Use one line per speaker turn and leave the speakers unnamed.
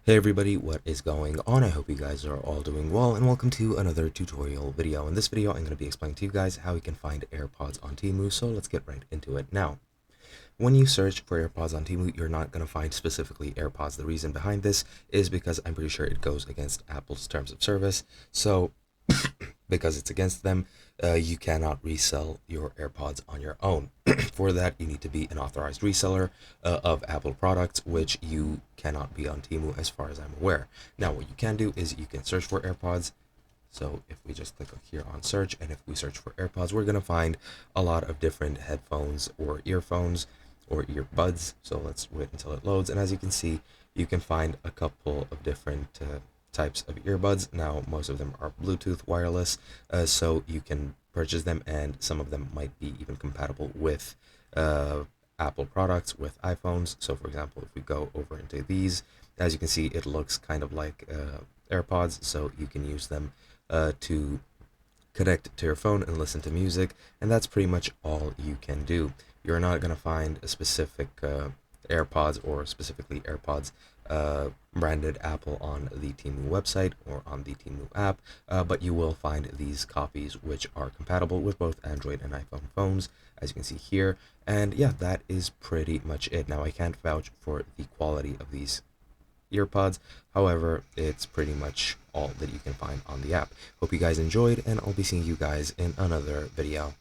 Hey everybody, what is going on? I hope you guys are all doing well, and welcome to another tutorial video. In this video, I'm going to be explaining to you guys how you can find AirPods on Temu, so let's get right into it. Now, when you search for AirPods on Temu, you're not going to find specifically AirPods. The reason behind this is because I'm pretty sure it goes against Apple's terms of service, so because it's against them, you cannot resell your AirPods on your own. For that, you need to be an authorized reseller of Apple products, which you cannot be on Temu as far as I'm aware. Now, what you can do is you can search for AirPods. So if we just click here on search, and if we search for AirPods, we're going to find a lot of different headphones or earphones or earbuds. So let's wait until it loads. And as you can see, you can find a couple of different types of earbuds. Now, most of them are Bluetooth wireless, so you can purchase them, and some of them might be even compatible with Apple products, with iPhones. So for example, if we go over into these, as you can see, it looks kind of like AirPods, so you can use them to connect to your phone and listen to music, and that's pretty much all you can do. You're not going to find a specific AirPods, or specifically AirPods branded Apple on the Temu website or on the Temu app, but you will find these copies which are compatible with both Android and iPhone phones, as you can see here. And yeah, that is pretty much it. Now, I can't vouch for the quality of these earpods, however, it's pretty much all that you can find on the app. Hope you guys enjoyed, and I'll be seeing you guys in another video.